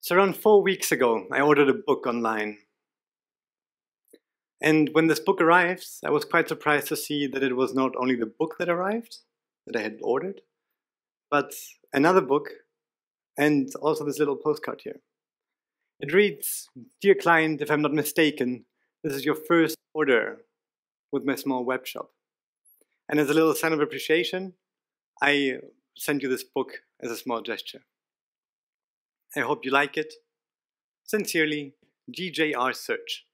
So around 4 weeks ago, I ordered a book online. And when this book arrived, I was quite surprised to see that it was not only the book that arrived, that I had ordered, but another book and also this little postcard here. It reads, "Dear client, if I'm not mistaken, this is your first order with my small web shop. And as a little sign of appreciation, I sent you this book as a small gesture. I hope you like it. Sincerely, GJR Search."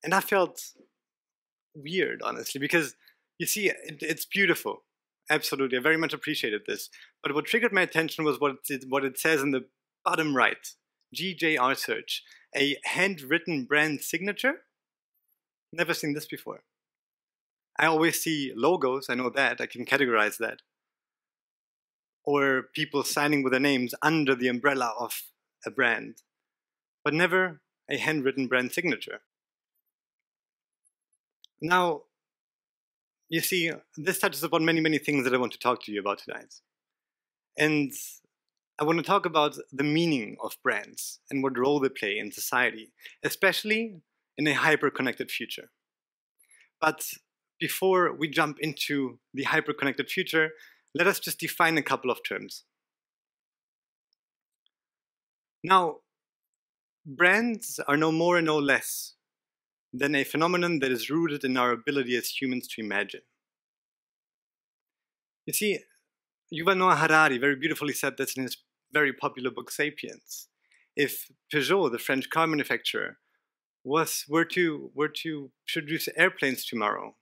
And I felt weird, honestly, because you see, it's beautiful. Absolutely, I very much appreciated this. But what triggered my attention was what it says in the bottom right, GJR Search, a handwritten brand signature. Never seen this before. I always see logos, I know that, I can categorize that. Or people signing with their names under the umbrella of a brand, but never a handwritten brand signature. Now, you see, this touches upon many, many things that I want to talk to you about tonight. And I want to talk about the meaning of brands and what role they play in society, especially in a hyper-connected future. But before we jump into the hyper-connected future, let us just define a couple of terms. Now, brands are no more and no less than a phenomenon that is rooted in our ability as humans to imagine. You see, Yuval Noah Harari very beautifully said this in his very popular book *Sapiens*. If Peugeot, the French car manufacturer, were to produce airplanes tomorrow,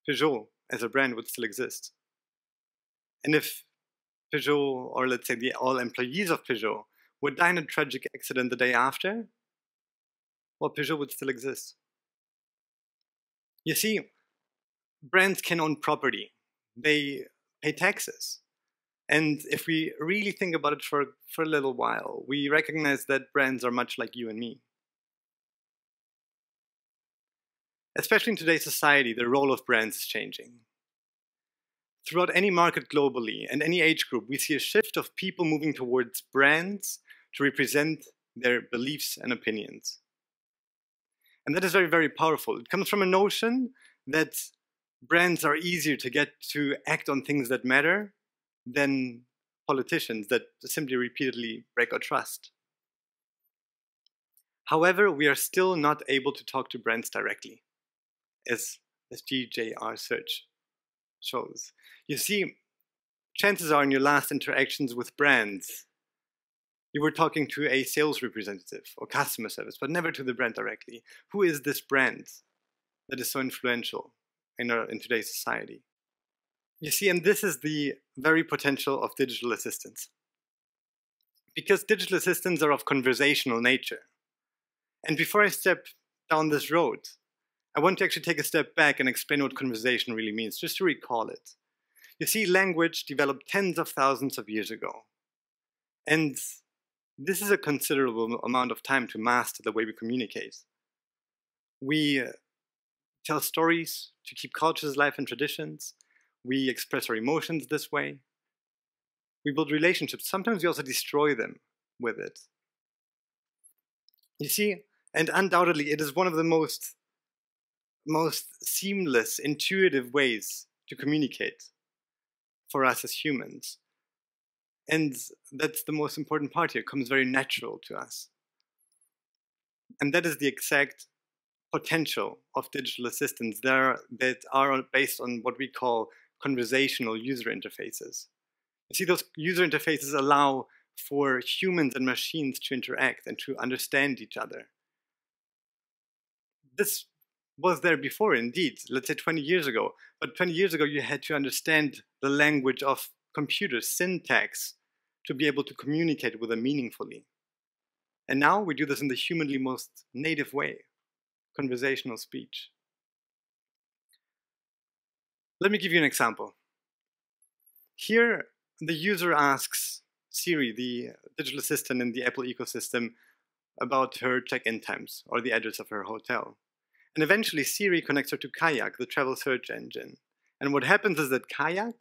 Peugeot as a brand would still exist. And if Peugeot, or let's say all employees of Peugeot, would die in a tragic accident the day after, well, Peugeot would still exist. You see, brands can own property. They pay taxes. And if we really think about it for a little while, we recognize that brands are much like you and me. Especially in today's society, the role of brands is changing. Throughout any market globally and any age group, we see a shift of people moving towards brands to represent their beliefs and opinions. And that is very, very powerful. It comes from a notion that brands are easier to get to act on things that matter than politicians that simply repeatedly break our trust. However, we are still not able to talk to brands directly, as GJR Search shows. You see, chances are in your last interactions with brands, you were talking to a sales representative or customer service, but never to the brand directly. Who is this brand that is so influential in today's society? You see, and this is the very potential of digital assistants. Because digital assistants are of conversational nature. And before I step down this road, I want to actually take a step back and explain what conversation really means, just to recall it. You see, language developed tens of thousands of years ago. And this is a considerable amount of time to master the way we communicate. We tell stories to keep cultures alive and traditions. We express our emotions this way. We build relationships. Sometimes we also destroy them with it. You see, and undoubtedly, it is one of the most seamless, intuitive ways to communicate for us as humans. And that's the most important part here. It comes very natural to us. And that is the exact potential of digital assistants that are based on what we call conversational user interfaces. You see, those user interfaces allow for humans and machines to interact and to understand each other. This was there before, indeed, let's say 20 years ago. But 20 years ago, you had to understand the language of computers, syntax, to be able to communicate with them meaningfully. And now we do this in the humanly most native way, conversational speech. Let me give you an example. Here, the user asks Siri, the digital assistant in the Apple ecosystem, about her check-in times or the address of her hotel. And eventually Siri connects her to Kayak, the travel search engine. And what happens is that Kayak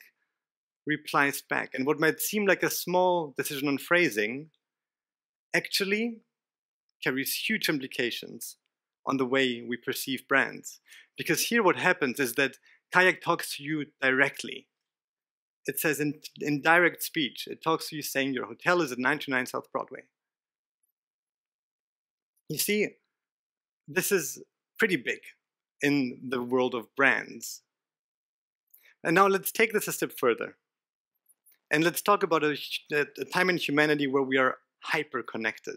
replies back. And what might seem like a small decision on phrasing actually carries huge implications on the way we perceive brands. Because here what happens is that Kayak talks to you directly. It says in direct speech, it talks to you saying your hotel is at 929 South Broadway. You see, this is pretty big in the world of brands. And now let's take this a step further. And let's talk about a time in humanity where we are hyper-connected.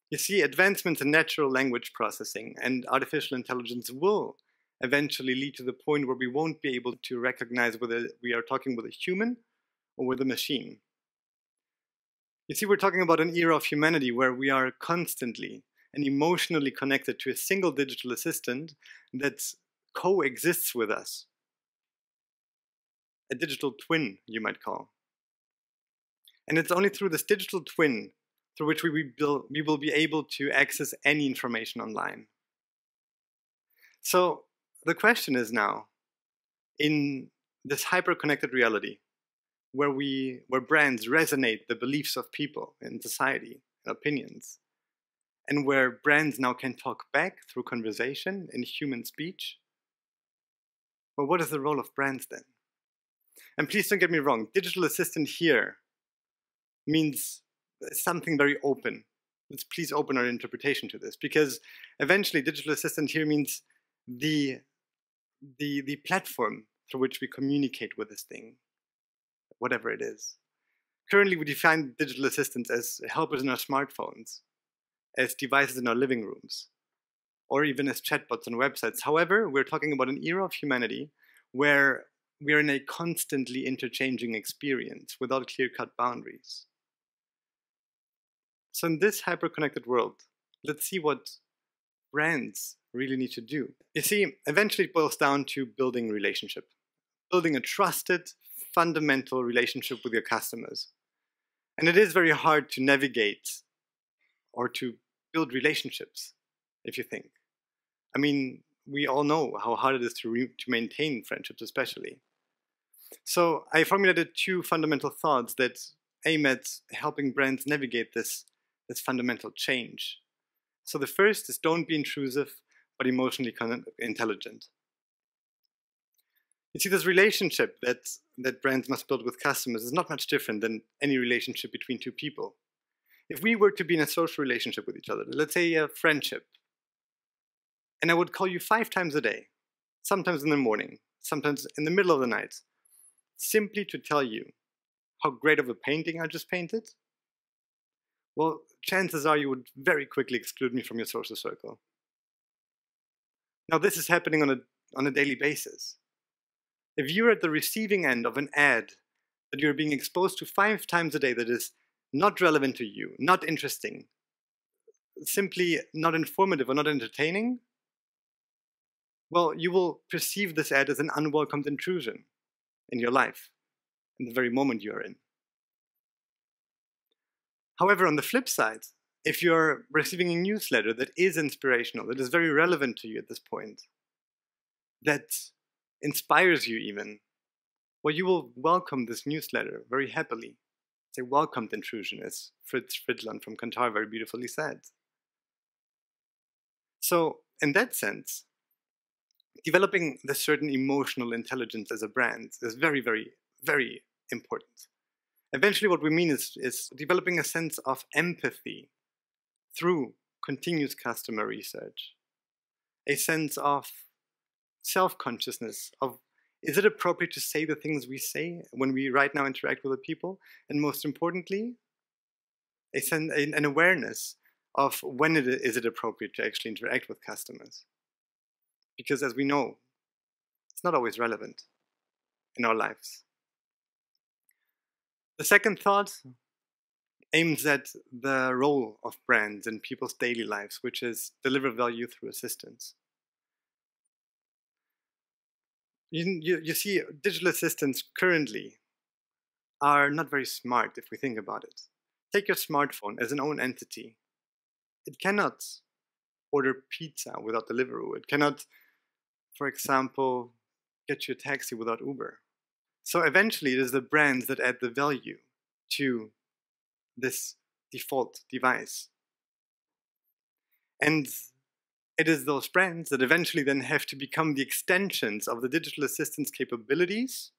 You see, advancements in natural language processing and artificial intelligence will eventually lead to the point where we won't be able to recognize whether we are talking with a human or with a machine. You see, we're talking about an era of humanity where we are constantly and emotionally connected to a single digital assistant that coexists with us. A digital twin, you might call. And it's only through this digital twin through which we will be able to access any information online. So the question is now, in this hyper-connected reality, where brands resonate the beliefs of people in society and opinions, and where brands now can talk back through conversation in human speech, well, what is the role of brands then? And please don't get me wrong, digital assistant here means something very open. Let's please open our interpretation to this, because eventually digital assistant here means the platform through which we communicate with this thing, whatever it is. Currently, we define digital assistants as helpers in our smartphones, as devices in our living rooms, or even as chatbots on websites. However, we're talking about an era of humanity where we are in a constantly interchanging experience without clear-cut boundaries. So in this hyper-connected world, let's see what brands really need to do. You see, eventually it boils down to building relationship, building a trusted, fundamental relationship with your customers. And it is very hard to navigate or to build relationships, if you think. I mean, we all know how hard it is to maintain friendships, especially. So I formulated two fundamental thoughts that aim at helping brands navigate this fundamental change. So the first is, don't be intrusive, but emotionally intelligent. You see, this relationship that brands must build with customers is not much different than any relationship between two people. If we were to be in a social relationship with each other, let's say a friendship, and I would call you 5 times a day, sometimes in the morning, sometimes in the middle of the night, simply to tell you how great of a painting I just painted, well, chances are you would very quickly exclude me from your social circle. Now, this is happening on a daily basis. If you're at the receiving end of an ad that you're being exposed to 5 times a day that is not relevant to you, not interesting, simply not informative or not entertaining, well, you will perceive this ad as an unwelcomed intrusion in your life, in the very moment you're in. However, on the flip side, if you're receiving a newsletter that is inspirational, that is very relevant to you at this point, that inspires you even, well, you will welcome this newsletter very happily. It's a welcomed intrusion, as Fritz Friedland from Kantar very beautifully said. So, in that sense, developing this certain emotional intelligence as a brand is very, very, very important. Eventually, what we mean is developing a sense of empathy through continuous customer research, a sense of self-consciousness of, is it appropriate to say the things we say when we right now interact with the people? And most importantly, an awareness of when is it appropriate to actually interact with customers. Because as we know, it's not always relevant in our lives. The second thought aims at the role of brands in people's daily lives, which is deliver value through assistance. You see, digital assistants currently are not very smart if we think about it. Take your smartphone as an own entity. It cannot order pizza without Deliveroo. It cannot, for example, get you a taxi without Uber. So eventually it is the brands that add the value to this default device. And it is those brands that eventually then have to become the extensions of the digital assistant's capabilities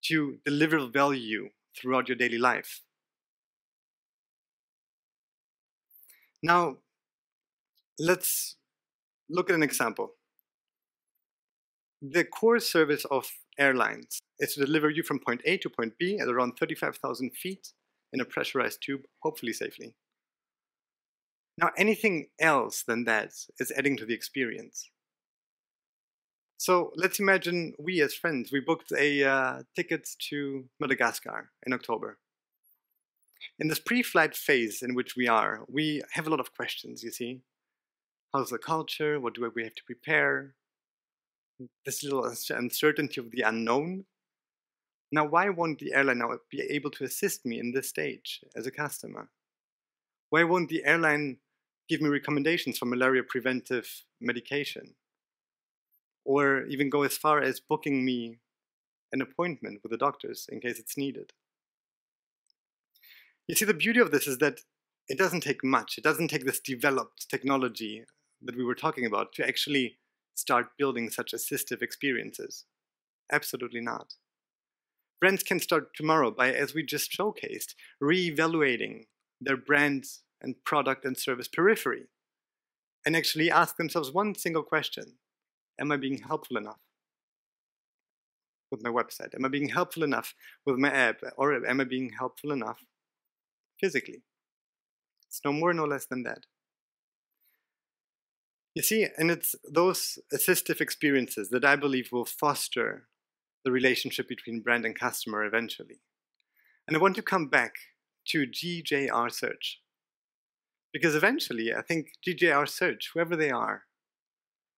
to deliver value throughout your daily life. Now, let's look at an example. The core service of airlines is to deliver you from point A to point B at around 35,000 feet in a pressurized tube, hopefully safely. Now, anything else than that is adding to the experience. So let's imagine we as friends, we booked a ticket to Madagascar in October. In this pre-flight phase in which we are, we have a lot of questions, you see. How's the culture? What do we have to prepare? This little uncertainty of the unknown. Now, why won't the airline now be able to assist me in this stage as a customer? Why won't the airline give me recommendations for malaria preventive medication? Or even go as far as booking me an appointment with the doctors in case it's needed? You see, the beauty of this is that it doesn't take much. It doesn't take this developed technology that we were talking about to actually start building such assistive experiences. Absolutely not. Brands can start tomorrow by, as we just showcased, re-evaluating their brand and product and service periphery and actually ask themselves one single question. Am I being helpful enough with my website? Am I being helpful enough with my app? Or am I being helpful enough physically? It's no more, no less than that. You see, and it's those assistive experiences that I believe will foster the relationship between brand and customer eventually. And I want to come back to GJR Search. Because eventually, I think GJR Search, whoever they are,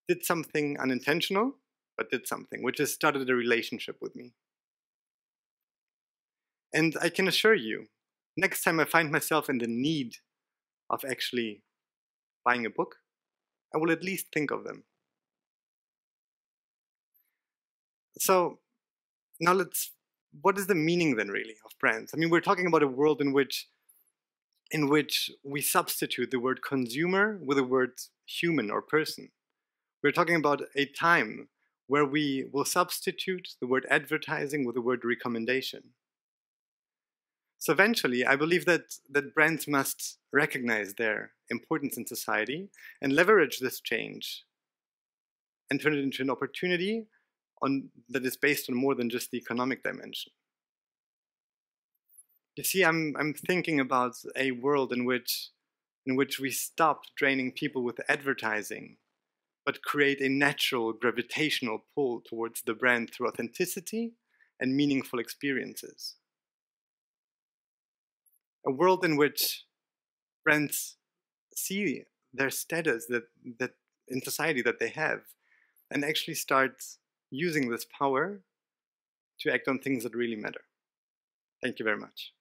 did something unintentional, but did something, which has started a relationship with me. And I can assure you, next time I find myself in the need of actually buying a book, I will at least think of them. So now what is the meaning then really of brands? I mean, we're talking about a world in which we substitute the word consumer with the word human or person. We're talking about a time where we will substitute the word advertising with the word recommendation. So eventually, I believe that brands must recognize their importance in society and leverage this change and turn it into an opportunity that is based on more than just the economic dimension. You see, I'm thinking about a world in which we stop draining people with advertising, but create a natural gravitational pull towards the brand through authenticity and meaningful experiences. A world in which brands see their status that in society that they have and actually start using this power to act on things that really matter. Thank you very much.